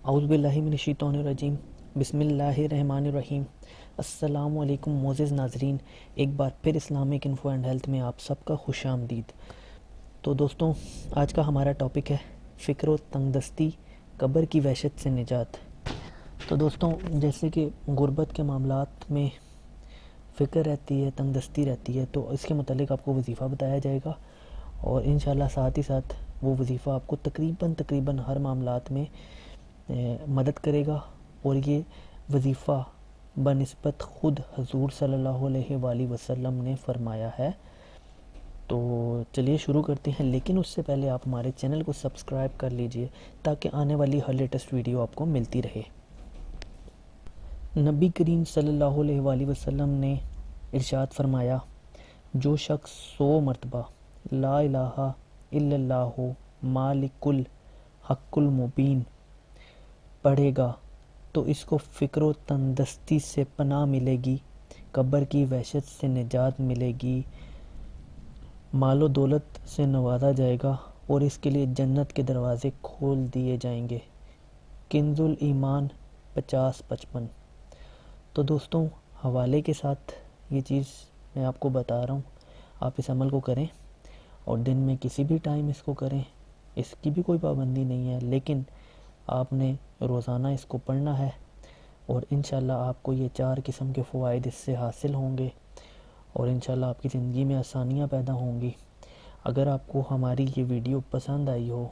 اعوذ باللہ من الشیطان الرجیم، بسم اللہ الرحمن الرحیم۔ السلام علیکم معزز ناظرین، ایک بار پھر اسلامک انفو اینڈ ہیلتھ میں آپ سب کا خوش آمدید۔ تو دوستوں، آج کا ہمارا ٹاپک ہے فکر و تنگ دستی، قبر کی وحشت سے نجات۔ تو دوستوں، جیسے کہ غربت کے معاملات میں فکر رہتی ہے، تنگ دستی رہتی ہے، تو اس کے متعلق آپ کو وظیفہ بتایا جائے گا، اور انشاءاللہ ساتھ ہی ساتھ وہ وظیفہ آپ کو تقریباً ہر معاملات میں مدد کرے گا۔ اور یہ وظیفہ بنسبت خود حضور صلی اللہ علیہ وآلہ وسلم نے فرمایا ہے۔ تو چلیے شروع کرتے ہیں، لیکن اس سے پہلے آپ ہمارے چینل کو سبسکرائب کر لیجئے تاکہ آنے والی ہر لیٹسٹ ویڈیو آپ کو ملتی رہے۔ نبی کریم صلی اللہ علیہ وآلہ وسلم نے ارشاد فرمایا، جو شخص 100 مرتبہ لا الہ الا اللہ مالک الحق المبین پڑھے گا تو اس کو فکر و تنگدستی سے پناہ ملے گی، قبر کی وحشت سے نجات ملے گی، مال و دولت سے نوازا جائے گا، اور اس کے لیے جنت کے دروازے کھول دیے جائیں گے۔ کنز الایمان 50-55۔ تو دوستوں، حوالے کے ساتھ یہ چیز میں آپ کو بتا رہا ہوں، آپ اس عمل کو کریں، اور دن میں کسی بھی ٹائم اس کو کریں، اس کی بھی کوئی پابندی نہیں ہے، لیکن آپ نے روزانہ اس کو پڑھنا ہے، اور انشاءاللہ آپ کو یہ 4 قسم کے فوائد اس سے حاصل ہوں گے، اور انشاءاللہ آپ کی زندگی میں آسانیاں پیدا ہوں گی۔ اگر آپ کو ہماری یہ ویڈیو پسند آئی ہو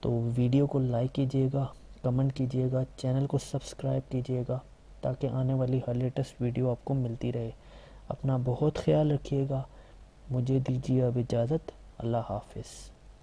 تو ویڈیو کو لائک کیجئے گا، کمنٹ کیجئے گا، چینل کو سبسکرائب کیجئے گا تاکہ آنے والی ہر لیٹسٹ ویڈیو آپ کو ملتی رہے۔ اپنا بہت خیال رکھیے گا، مجھے دیجیے اب اجازت، اللہ حافظ۔